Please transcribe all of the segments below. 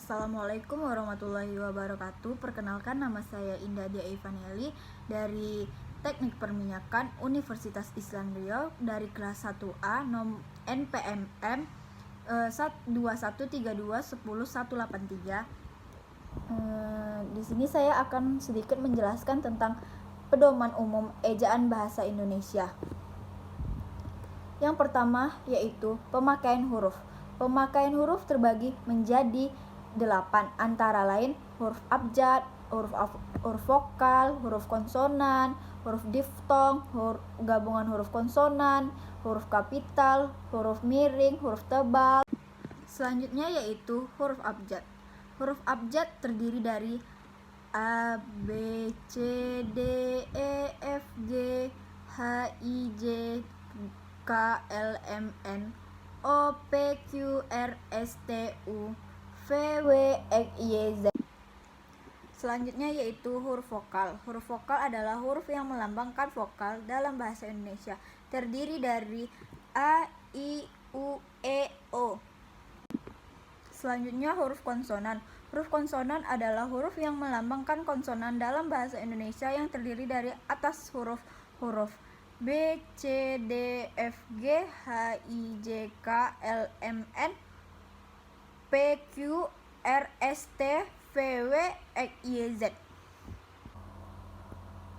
Assalamualaikum warahmatullahi wabarakatuh. Perkenalkan, nama saya Indah Dia Ivaneli dari Teknik Perminyakan Universitas Islam Riau dari kelas 1A NPMM 2132101183. Di sini saya akan sedikit menjelaskan tentang pedoman umum ejaan bahasa Indonesia. Yang pertama yaitu pemakaian huruf. Pemakaian huruf terbagi menjadi 8, antara lain huruf abjad, huruf vokal, huruf konsonan, huruf diftong, gabungan huruf konsonan, huruf kapital, huruf miring, huruf tebal. Selanjutnya yaitu huruf abjad. Huruf abjad terdiri dari A, B, C, D, E, F, G, H, I, J, K, L, M, N, O, P, Q, R, S, T, U, V, W, X, Y, Z. Selanjutnya yaitu huruf vokal. Huruf vokal adalah huruf yang melambangkan vokal dalam bahasa Indonesia. Terdiri dari A, I, U, E, O. Selanjutnya huruf konsonan. Huruf konsonan adalah huruf yang melambangkan konsonan dalam bahasa Indonesia yang terdiri dari atas huruf B, C, D, F, G, H, I, J, K, L, M, N, P, Q, R, S, T, V, W, X, Y, Z.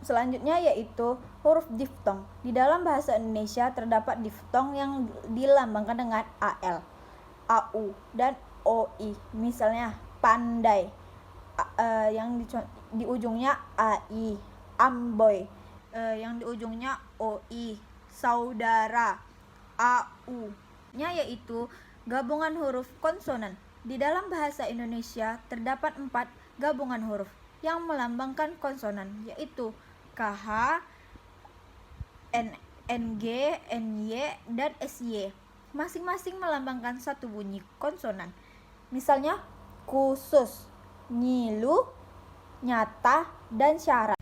Selanjutnya yaitu huruf diftong. Di dalam bahasa Indonesia terdapat diftong yang dilambangkan dengan AL, AU, dan OI. Misalnya pandai, yang di ujungnya AI, amboy, yang di ujungnya OI, saudara, AU. Nya yaitu gabungan huruf konsonan. Di dalam bahasa Indonesia terdapat 4 gabungan huruf yang melambangkan konsonan, yaitu KH, NG, NY, dan SY. Masing-masing melambangkan satu bunyi konsonan. Misalnya khusus, ngilu, nyata, dan syarat.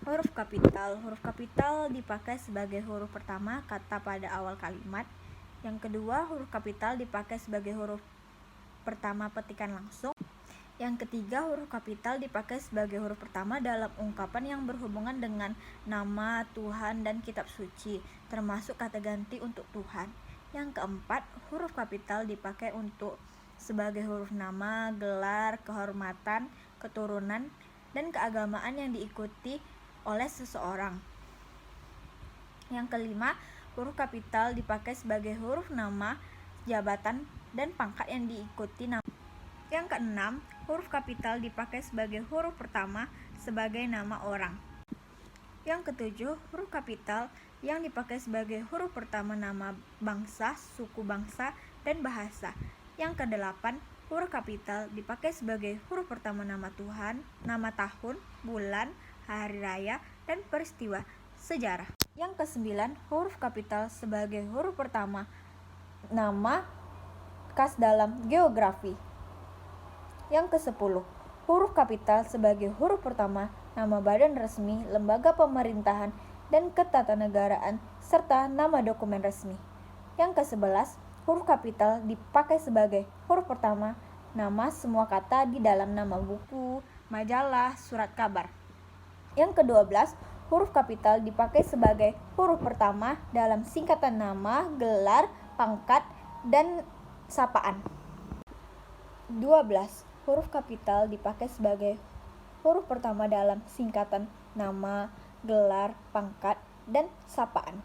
Huruf kapital. Huruf kapital dipakai sebagai huruf pertama kata pada awal kalimat. Yang kedua, huruf kapital dipakai sebagai huruf pertama petikan langsung. Yang ketiga, huruf kapital dipakai sebagai huruf pertama dalam ungkapan yang berhubungan dengan nama, Tuhan, dan kitab suci, termasuk kata ganti untuk Tuhan. Yang keempat, huruf kapital dipakai untuk sebagai huruf nama, gelar, kehormatan, keturunan, dan keagamaan yang diikuti oleh seseorang. Yang kelima, huruf kapital dipakai sebagai huruf nama, jabatan, dan pangkat yang diikuti nama. Yang keenam, huruf kapital dipakai sebagai huruf pertama sebagai nama orang. Yang ketujuh, huruf kapital yang dipakai sebagai huruf pertama nama bangsa, suku bangsa, dan bahasa. Yang kedelapan, huruf kapital dipakai sebagai huruf pertama nama Tuhan, nama tahun, bulan, hari raya, dan peristiwa sejarah. Yang kesembilan, huruf kapital sebagai huruf pertama nama khas dalam geografi. Yang ke-10, huruf kapital sebagai huruf pertama nama badan resmi, lembaga pemerintahan, dan ketatanegaraan, serta nama dokumen resmi. Yang ke-11, huruf kapital dipakai sebagai huruf pertama nama semua kata di dalam nama buku, majalah, surat kabar. Yang ke-12, huruf kapital dipakai sebagai huruf pertama dalam singkatan nama, gelar, pangkat, dan sapaan. 12. Huruf kapital dipakai sebagai huruf pertama dalam singkatan nama, gelar, pangkat, dan sapaan.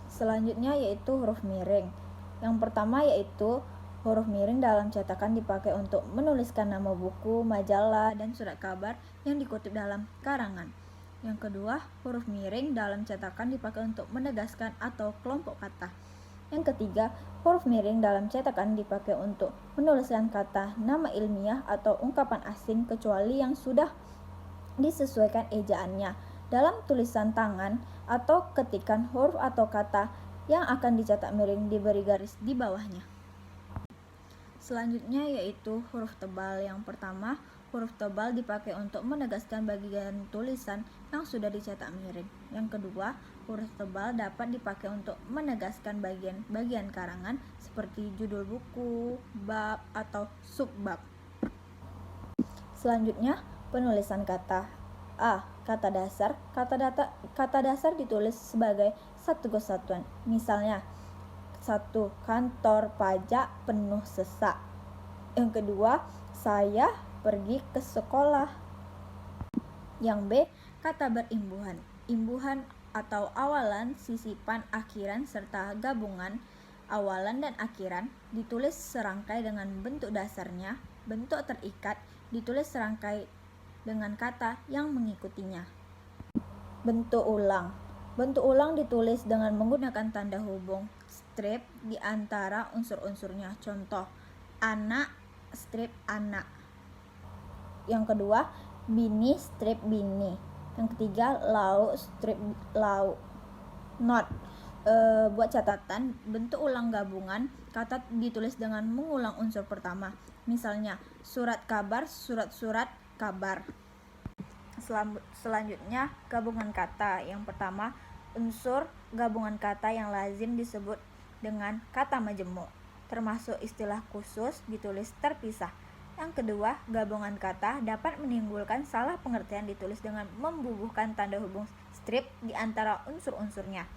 Selanjutnya yaitu huruf miring. Yang pertama yaitu huruf miring dalam cetakan dipakai untuk menuliskan nama buku, majalah, dan surat kabar yang dikutip dalam karangan. Yang kedua, huruf miring dalam cetakan dipakai untuk menegaskan atau kelompok kata. Yang ketiga, huruf miring dalam cetakan dipakai untuk menuliskan kata, nama ilmiah, atau ungkapan asing kecuali yang sudah disesuaikan ejaannya dalam tulisan tangan atau ketikan huruf atau kata yang akan dicetak miring diberi garis di bawahnya. Selanjutnya yaitu huruf tebal. Yang pertama, huruf tebal dipakai untuk menegaskan bagian tulisan yang sudah dicetak miring. Yang kedua, huruf tebal dapat dipakai untuk menegaskan bagian-bagian karangan seperti judul buku, bab, atau subbab. Selanjutnya, penulisan kata. A. Kata dasar. Kata dasar ditulis sebagai satu kesatuan. Misalnya, 1. Kantor pajak penuh sesak. Yang kedua, saya pergi ke sekolah. Yang B. Kata berimbuhan. Imbuhan atau awalan, sisipan, akhiran, serta gabungan awalan dan akhiran ditulis serangkai dengan bentuk dasarnya. Bentuk terikat ditulis serangkai dengan kata yang mengikutinya. Bentuk ulang. Bentuk ulang ditulis dengan menggunakan tanda hubung strip di antara unsur-unsurnya. Contoh, anak strip anak. Yang kedua, bini strip bini. Yang ketiga, lauk strip lauk. Not. Buat catatan, bentuk ulang gabungan kata ditulis dengan mengulang unsur pertama. Misalnya, surat kabar, surat-surat kabar. Selanjutnya, gabungan kata. Yang pertama, unsur gabungan kata yang lazim disebut dengan kata majemuk, termasuk istilah khusus ditulis terpisah. Yang kedua, gabungan kata dapat menimbulkan salah pengertian ditulis dengan membubuhkan tanda hubung strip di antara unsur-unsurnya.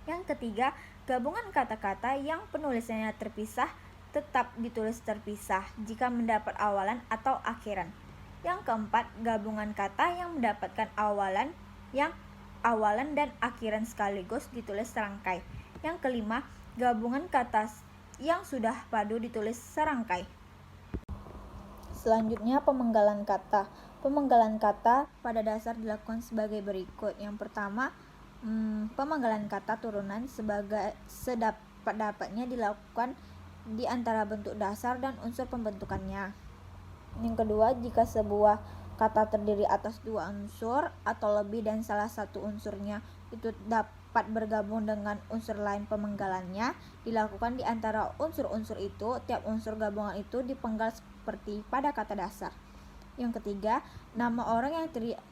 Yang ketiga, gabungan kata-kata yang penulisannya terpisah tetap ditulis terpisah jika mendapat awalan atau akhiran. Yang keempat, gabungan kata yang mendapatkan awalan dan akhiran sekaligus ditulis serangkai. Yang kelima, gabungan kata yang sudah padu ditulis serangkai. Selanjutnya, pemenggalan kata. Pemenggalan kata pada dasar dilakukan sebagai berikut. Yang pertama, pemenggalan kata turunan sedapat-dapatnya dilakukan di antara bentuk dasar dan unsur pembentukannya. Yang kedua, jika sebuah kata terdiri atas dua unsur atau lebih dan salah satu unsurnya itu dapat bergabung dengan unsur lain, pemenggalannya dilakukan di antara unsur-unsur itu. Tiap unsur gabungan itu dipenggal seperti pada kata dasar. Yang ketiga, nama orang yang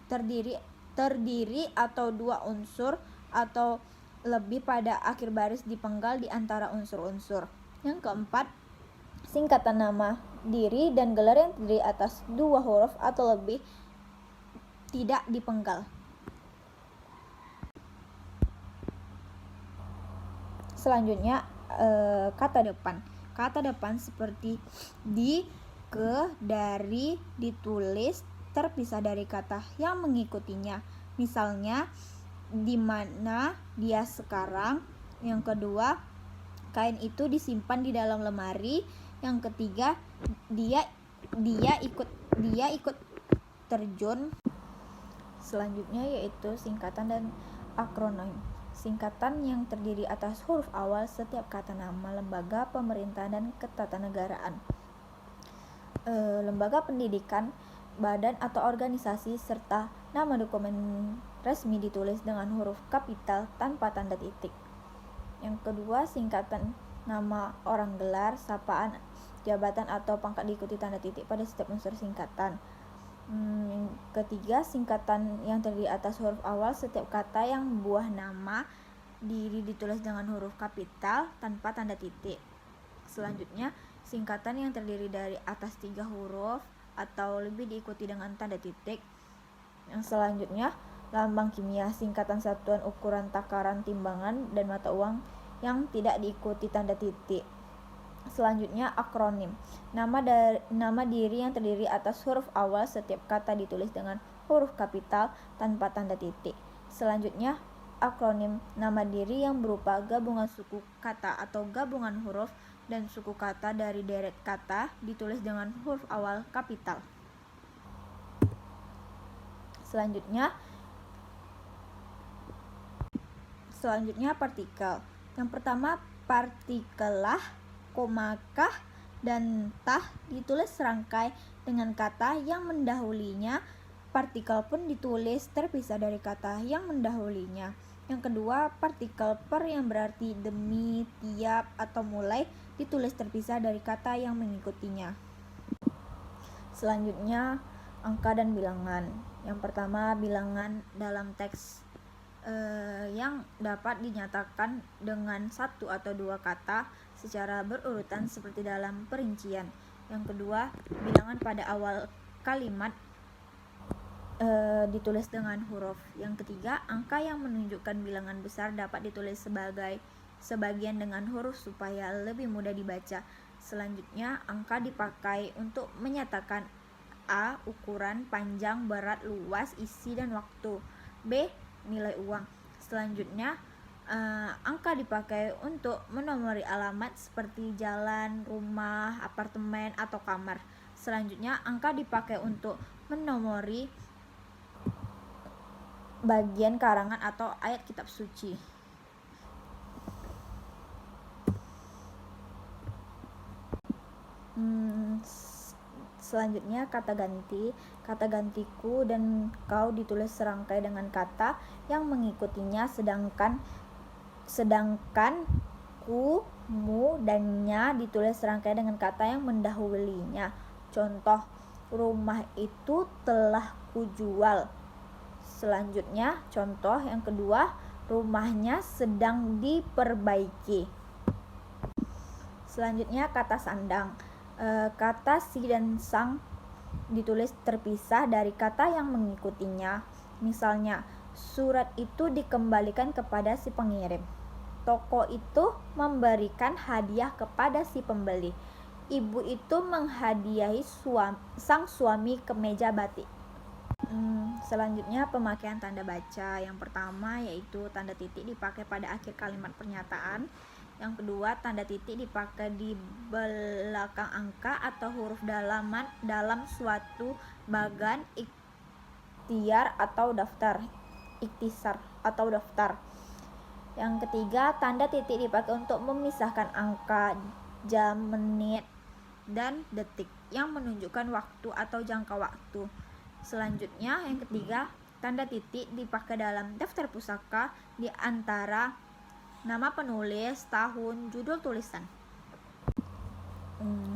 terdiri atau dua unsur atau lebih pada akhir baris dipenggal di antara unsur-unsur. Yang keempat, singkatan nama diri dan gelar yang terdiri atas dua huruf atau lebih tidak dipenggal. Selanjutnya, kata depan. Kata depan seperti di, ke, dari ditulis terpisah dari kata yang mengikutinya. Misalnya, di mana dia sekarang. Yang kedua, kain itu disimpan di dalam lemari. Yang ketiga, dia ikut terjun. Selanjutnya yaitu singkatan dan akronim. Singkatan yang terdiri atas huruf awal setiap kata nama lembaga pemerintahan dan ketatanegaraan, lembaga pendidikan, badan atau organisasi, serta nama dokumen resmi ditulis dengan huruf kapital tanpa tanda titik. Yang kedua, singkatan nama orang, gelar, sapaan, jabatan atau pangkat diikuti tanda titik pada setiap unsur singkatan. Yang ketiga, singkatan yang terdiri atas huruf awal setiap kata yang buah nama diri ditulis dengan huruf kapital tanpa tanda titik. Selanjutnya, singkatan yang terdiri dari atas 3 huruf atau lebih diikuti dengan tanda titik. Yang selanjutnya, lambang kimia, singkatan satuan ukuran takaran timbangan dan mata uang yang tidak diikuti tanda titik. Selanjutnya, akronim. Nama diri yang terdiri atas huruf awal setiap kata ditulis dengan huruf kapital tanpa tanda titik. Selanjutnya, akronim. Nama diri yang berupa gabungan suku kata atau gabungan huruf dan suku kata dari deret kata ditulis dengan huruf awal kapital. Selanjutnya partikel. Yang pertama, partikelah, komakah, dan tah ditulis serangkai dengan kata yang mendahulunya. Partikel pun ditulis terpisah dari kata yang mendahulunya. Yang kedua, partikel per yang berarti demi, tiap, atau mulai ditulis terpisah dari kata yang mengikutinya. Selanjutnya, angka dan bilangan. Yang pertama, bilangan dalam teks yang dapat dinyatakan dengan satu atau dua kata secara berurutan seperti dalam perincian. Yang kedua, bilangan pada awal kalimat ditulis dengan huruf. Yang ketiga, angka yang menunjukkan bilangan besar dapat ditulis sebagian dengan huruf supaya lebih mudah dibaca. Selanjutnya, angka dipakai untuk menyatakan A. Ukuran, panjang, berat, luas, isi, dan waktu. B. Nilai uang. Selanjutnya, angka dipakai untuk menomori alamat seperti jalan, rumah, apartemen, atau kamar. Selanjutnya, angka dipakai untuk menomori bagian karangan atau ayat kitab suci. Selanjutnya, kata ganti. Kata gantiku dan kau ditulis serangkai dengan kata yang mengikutinya, sedangkan ku, mu, dan nya ditulis serangkai dengan kata yang mendahulunya. Contoh, rumah itu telah kujual. Selanjutnya, contoh yang kedua, rumahnya sedang diperbaiki. Selanjutnya, kata sandang. Kata si dan sang ditulis terpisah dari kata yang mengikutinya. Misalnya, surat itu dikembalikan kepada si pengirim. Toko itu memberikan hadiah kepada si pembeli. Ibu itu menghadiahi sang suami kemeja batik. Selanjutnya, pemakaian tanda baca. Yang pertama yaitu tanda titik dipakai pada akhir kalimat pernyataan. Yang kedua, tanda titik dipakai di belakang angka atau huruf dalam suatu bagan ikhtisar atau daftar. Yang ketiga, tanda titik dipakai untuk memisahkan angka, jam, menit, dan detik yang menunjukkan waktu atau jangka waktu. Selanjutnya, yang ketiga, tanda titik dipakai dalam daftar pusaka di antara nama penulis, tahun, judul tulisan.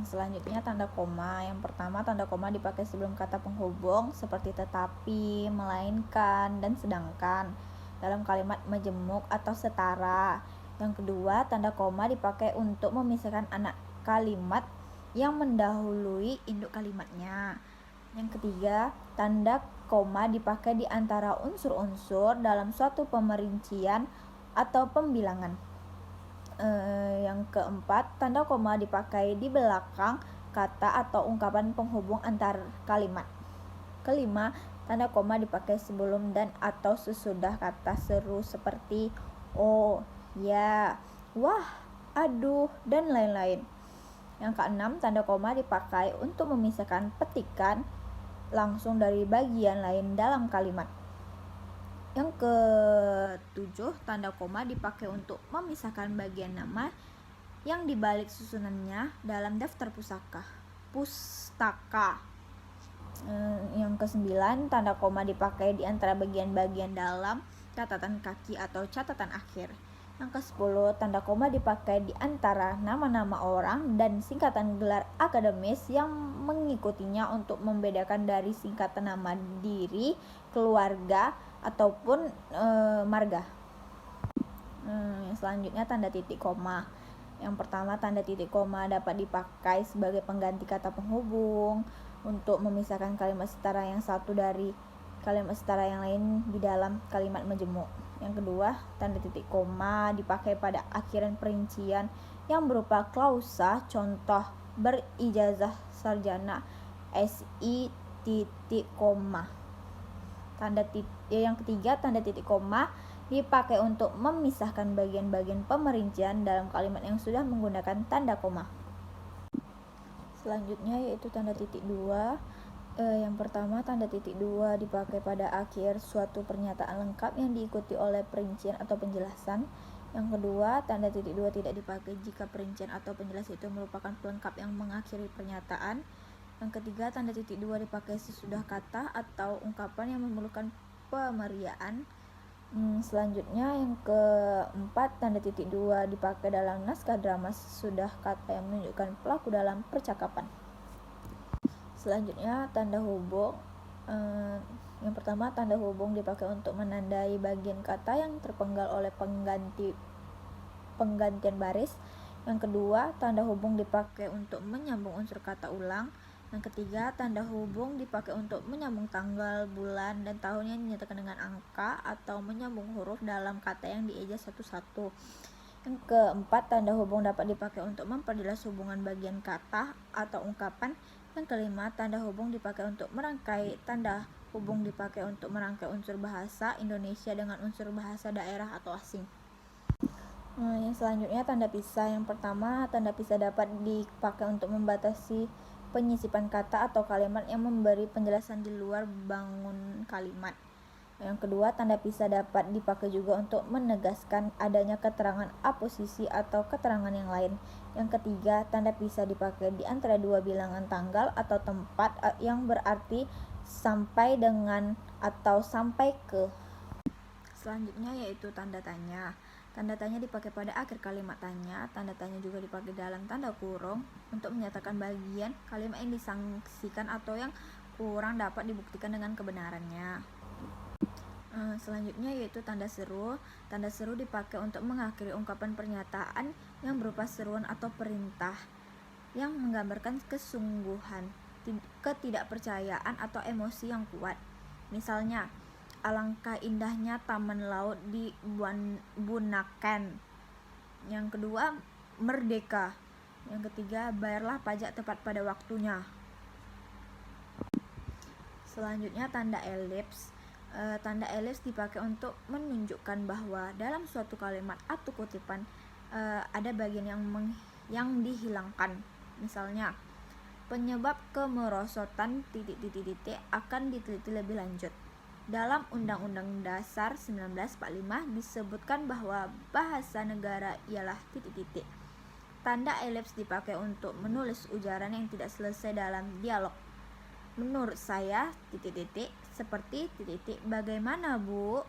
Selanjutnya, tanda koma. Yang pertama, tanda koma dipakai sebelum kata penghubung seperti tetapi, melainkan, dan sedangkan dalam kalimat majemuk atau setara. Yang kedua, tanda koma dipakai untuk memisahkan anak kalimat yang mendahului induk kalimatnya. Yang ketiga, tanda koma dipakai di antara unsur-unsur dalam suatu pemerincian atau pembilangan. Yang keempat, tanda koma dipakai di belakang kata atau ungkapan penghubung antar kalimat. Kelima, tanda koma dipakai sebelum dan atau sesudah kata seru seperti oh, ya, wah, aduh, dan lain-lain. Yang keenam, tanda koma dipakai untuk memisahkan petikan langsung dari bagian lain dalam kalimat. Yang ketujuh, tanda koma dipakai untuk memisahkan bagian nama yang dibalik susunannya dalam daftar pustaka. Yang kesembilan, tanda koma dipakai di antara bagian-bagian dalam catatan kaki atau catatan akhir. Yang ke-10, tanda koma dipakai di antara nama-nama orang dan singkatan gelar akademis yang mengikutinya untuk membedakan dari singkatan nama diri, keluarga, ataupun marga. Selanjutnya, tanda titik koma. Yang pertama, tanda titik koma dapat dipakai sebagai pengganti kata penghubung untuk memisahkan kalimat setara yang satu dari kalimat setara yang lain di dalam kalimat majemuk. Yang kedua, tanda titik koma dipakai pada akhiran perincian yang berupa klausa, contoh berijazah sarjana SI titik koma. Yang ketiga, tanda titik koma dipakai untuk memisahkan bagian-bagian pemerincian dalam kalimat yang sudah menggunakan tanda koma. Selanjutnya yaitu tanda titik dua. Yang pertama, tanda titik dua dipakai pada akhir suatu pernyataan lengkap yang diikuti oleh perincian atau penjelasan. Yang kedua, tanda titik dua tidak dipakai jika perincian atau penjelasan itu merupakan pelengkap yang mengakhiri pernyataan. Yang ketiga, tanda titik dua dipakai sesudah kata atau ungkapan yang memerlukan pemeriaan. Selanjutnya, yang keempat, tanda titik dua dipakai dalam naskah drama sesudah kata yang menunjukkan pelaku dalam percakapan. Selanjutnya tanda hubung. Yang pertama, tanda hubung dipakai untuk menandai bagian kata yang terpenggal oleh penggantian baris. Yang kedua, tanda hubung dipakai untuk menyambung unsur kata ulang. Yang ketiga, tanda hubung dipakai untuk menyambung tanggal, bulan, dan tahun yang dinyatakan dengan angka atau menyambung huruf dalam kata yang dieja satu-satu. Yang keempat, tanda hubung dapat dipakai untuk memperjelas hubungan bagian kata atau ungkapan. Yang kelima, tanda hubung dipakai untuk merangkai. Tanda hubung dipakai untuk merangkai unsur bahasa Indonesia dengan unsur bahasa daerah atau asing. Yang selanjutnya, tanda pisah. Yang pertama, tanda pisah dapat dipakai untuk membatasi penyisipan kata atau kalimat yang memberi penjelasan di luar bangun kalimat. Yang kedua, tanda pisah dapat dipakai juga untuk menegaskan adanya keterangan aposisi atau keterangan yang lain. Yang ketiga, tanda pisah dipakai di antara dua bilangan tanggal atau tempat yang berarti sampai dengan atau sampai ke. Selanjutnya yaitu tanda tanya. Tanda tanya dipakai pada akhir kalimat tanya. Tanda tanya juga dipakai dalam tanda kurung untuk menyatakan bagian kalimat yang disangsikan atau yang kurang dapat dibuktikan dengan kebenarannya. Selanjutnya yaitu tanda seru. Tanda seru dipakai untuk mengakhiri ungkapan pernyataan yang berupa seruan atau perintah yang menggambarkan kesungguhan, ketidakpercayaan atau emosi yang kuat. Misalnya, alangkah indahnya taman laut di Bunaken. Yang kedua, merdeka. Yang ketiga, bayarlah pajak tepat pada waktunya. Selanjutnya, tanda elips. Tanda elips dipakai untuk menunjukkan bahwa dalam suatu kalimat atau kutipan ada bagian yang dihilangkan. Misalnya, penyebab kemerosotan ... akan diteliti lebih lanjut. Dalam Undang-Undang Dasar 1945 disebutkan bahwa bahasa negara ialah ... Tanda elips dipakai untuk menulis ujaran yang tidak selesai dalam dialog. Menurut saya ... seperti ... bagaimana, Bu?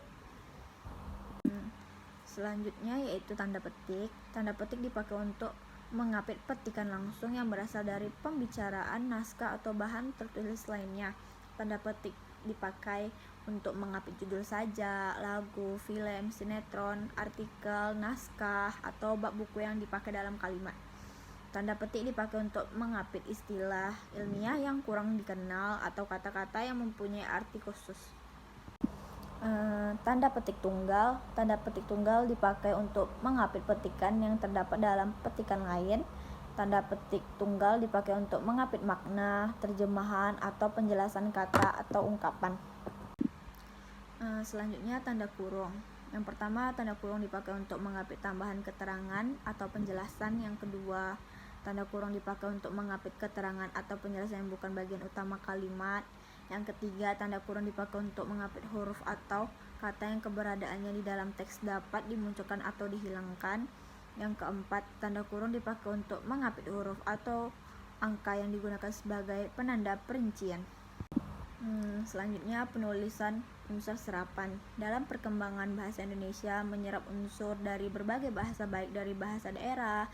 Selanjutnya yaitu tanda petik. Tanda petik dipakai untuk mengapit petikan langsung yang berasal dari pembicaraan, naskah, atau bahan tertulis lainnya. Tanda petik dipakai untuk mengapit judul sajak, lagu, film, sinetron, artikel, naskah, atau bab buku yang dipakai dalam kalimat. Tanda petik dipakai untuk mengapit istilah ilmiah yang kurang dikenal atau kata-kata yang mempunyai arti khusus. Tanda petik tunggal. Tanda petik tunggal dipakai untuk mengapit petikan yang terdapat dalam petikan lain. Tanda petik tunggal dipakai untuk mengapit makna, terjemahan, atau penjelasan kata atau ungkapan. Selanjutnya tanda kurung. Yang pertama, tanda kurung dipakai untuk mengapit tambahan keterangan atau penjelasan. Yang kedua, tanda kurung dipakai untuk mengapit keterangan atau penjelasan yang bukan bagian utama kalimat. Yang ketiga, tanda kurung dipakai untuk mengapit huruf atau kata yang keberadaannya di dalam teks dapat dimunculkan atau dihilangkan. Yang keempat, tanda kurung dipakai untuk mengapit huruf atau angka yang digunakan sebagai penanda perincian. Selanjutnya, penulisan unsur serapan. Dalam perkembangan bahasa Indonesia menyerap unsur dari berbagai bahasa, baik dari bahasa daerah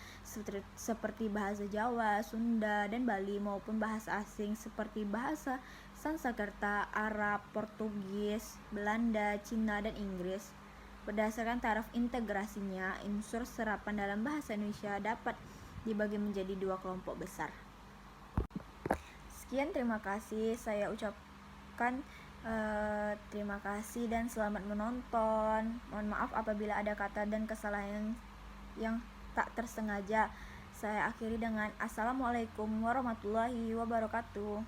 seperti bahasa Jawa, Sunda, dan Bali, maupun bahasa asing seperti bahasa Sanskerta, Arab, Portugis, Belanda, Cina, dan Inggris. Berdasarkan taraf integrasinya, unsur serapan dalam bahasa Indonesia dapat dibagi menjadi dua kelompok besar. Sekian, terima kasih. Saya ucapkan terima kasih dan selamat menonton. Mohon maaf apabila ada kata dan kesalahan yang tak tersengaja. Saya akhiri dengan Assalamualaikum warahmatullahi wabarakatuh.